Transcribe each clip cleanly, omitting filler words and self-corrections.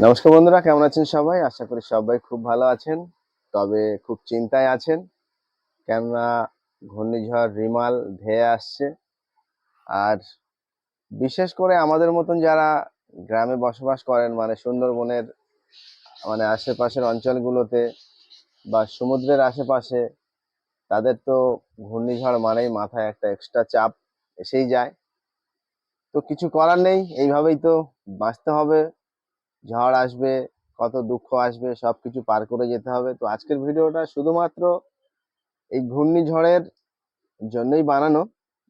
নমস্কার বন্ধুরা, কেমন আছেন সবাই? আশা করি সবাই খুব ভালো আছেন। তবে খুব চিন্তায় আছেন, কেননা ঘূর্ণিঝড় রিমাল ধেয়ে আসছে। আর বিশেষ করে আমাদের মতন যারা গ্রামে বসবাস করেন, মানে সুন্দরবনের আশেপাশের অঞ্চলগুলোতে বা সমুদ্রের আশেপাশে, তাদের তো ঘূর্ণিঝড় মানেই মাথায় একটা এক্সট্রা চাপ এসেই যায়। তো কিছু করার নেই, এইভাবেই তো বাঁচতে হবে। ঝড় আসবে, কত দুঃখ আসবে, সবকিছু পার করে যেতে হবে। তো আজকের ভিডিওটা শুধুমাত্র এই ঘূর্ণিঝড়ের জন্যই বানানো।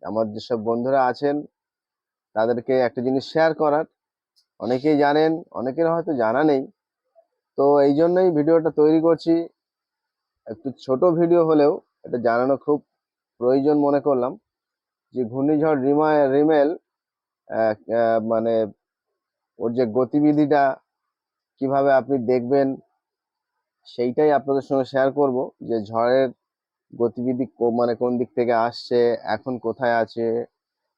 আমার যেসব বন্ধুরা আছেন তাদেরকে একটা জিনিস শেয়ার করার। অনেকেই জানেন, অনেকের হয়তো জানা নেই। তো এই জন্যই ভিডিওটা তৈরি করছি। একটু ছোট ভিডিও হলেও এটা জানানো খুব প্রয়োজন মনে করলাম, যে ঘূর্ণিঝড় রিমেল আহ, আহ, মানে ওর যে গতিবিধিটা কিভাবে আপনি দেখবেন, সেইটাই আপনাদের সঙ্গে শেয়ার করব। যে ঝড়ের গতিবিধি কোন দিক থেকে আসছে, এখন কোথায় আছে,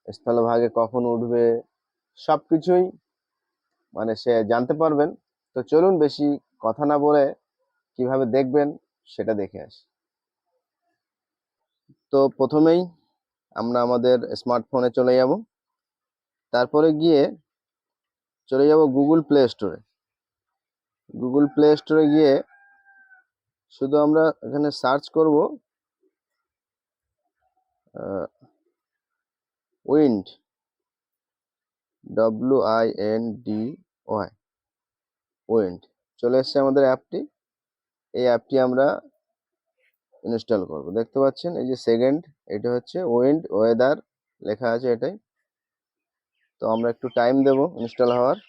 স্থলভাগে কখন উঠবে, সবকিছুই সে জানতে পারবেন। তো চলুন বেশি কথা না বলে কিভাবে দেখবেন সেটা দেখে আসি। তো প্রথমেই আমরা আমাদের স্মার্টফোনে চলে যাব, তারপরে গিয়ে চলে যাব গুগল প্লে স্টোরে। গুগল প্লে স্টোরে গিয়ে শুধু আমরা এখানে সার্চ করব উইন্ড, WINDY, উইন্ড। চলে এসছে আমাদের অ্যাপটি। এই অ্যাপটি আমরা ইনস্টল করব। দেখতে পাচ্ছেন এই যে সেকেন্ড, এটা হচ্ছে উইন্ড ওয়েদার লেখা আছে এটাই। তো আমরা একটু টাইম দেব ইনস্টল হওয়ার।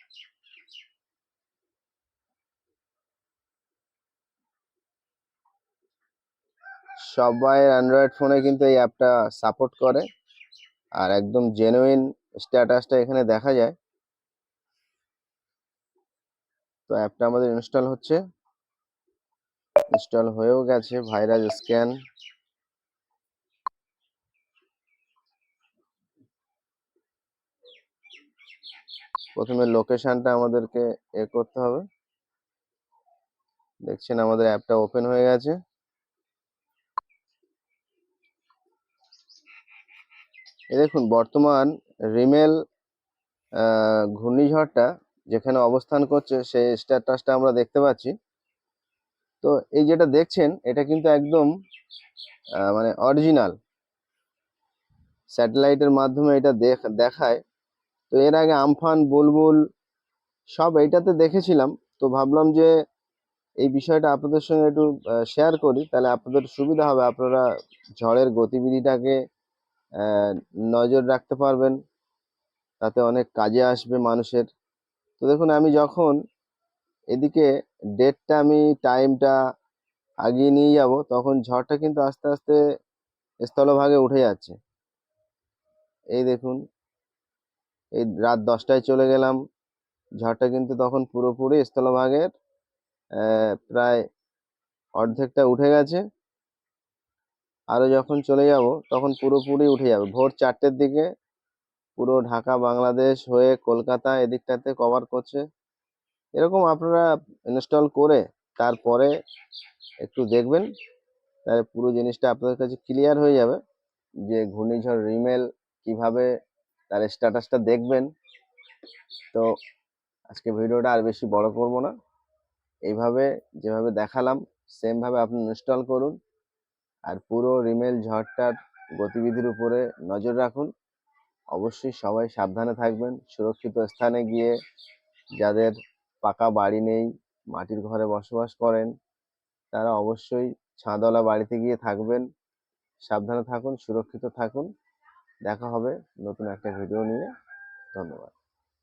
সবাই অ্যান্ড্রয়েড ফোনে কিন্তু এই অ্যাপটা সাপোর্ট করে, আর একদম জেনুইন স্ট্যাটাসটা এখানে দেখা যায়। তো অ্যাপটা আমাদের ইনস্টল হচ্ছে, ইনস্টল হয়েও গেছে। ভাইরাস স্ক্যান, প্রথমে লোকেশনটা আমাদেরকে করতে হবে। দেখছেন আমাদের অ্যাপটা ওপেন হয়ে গেছে। দেখুন বর্তমান রিমেল ঘূর্ণিঝড়টা যেখানে অবস্থান করছে সেই স্ট্যাটাসটা আমরা দেখতে পাচ্ছি। তো এই যেটা দেখছেন এটা কিন্তু একদম অরিজিনাল স্যাটেলাইটের মাধ্যমে এটা দেখায়। তো এর আগে আমফান, বুলবুল সব এইটাতে দেখেছিলাম। তো ভাবলাম যে এই বিষয়টা আপনাদের সঙ্গে একটু শেয়ার করি, তাহলে আপনাদের সুবিধা হবে। আপনারা ঝড়ের গতিবিধিটাকে আহ, নজর রাখতে পারবেন, তাতে অনেক কাজে আসবে মানুষের। তো দেখুন আমি যখন এদিকে আমি টাইমটা আগিয়ে নিয়ে যাব, তখন ঝড়টা কিন্তু আস্তে আস্তে স্থলভাগে উঠে যাচ্ছে। এই দেখুন, এই রাত 10টায় চলে গেলাম, ঝড়টা কিন্তু তখন পুরোপুরি স্থলভাগের প্রায় অর্ধেকটা উঠে গেছে। আরো যখন চলে যাব তখন পুরোপুরি উঠে যাবে। ভোর 4টের দিকে পুরো ঢাকা, বাংলাদেশ হয়ে কলকাতা এদিকটাতে কভার করছে। এরকম আপনারা ইনস্টল করে তারপরে একটু দেখবেন, তাহলে পুরো জিনিসটা আপনাদের কাছে ক্লিয়ার হয়ে যাবে যে ঘূর্ণিঝড় রিমেল কিভাবে তার স্ট্যাটাসটা দেখবেন। তো আজকে ভিডিওটা আর বেশি বড় করব না, এইভাবে যেভাবে দেখালাম সেম ভাবে আপনি ইনস্টল করুন, আর পুরো রিমেল ঝড়টার গতিবিধির উপরে নজর রাখুন। অবশ্যই সবাই সাবধানে থাকবেন, সুরক্ষিত স্থানে গিয়ে, যাদের পাকা বাড়ি নেই, মাটির ঘরে বসবাস করেন, তারা অবশ্যই ছাদওয়ালা বাড়িতে গিয়ে থাকবেন। সাবধানে থাকুন, সুরক্ষিত থাকুন। দেখা হবে নতুন একটা ভিডিও নিয়ে। ধন্যবাদ।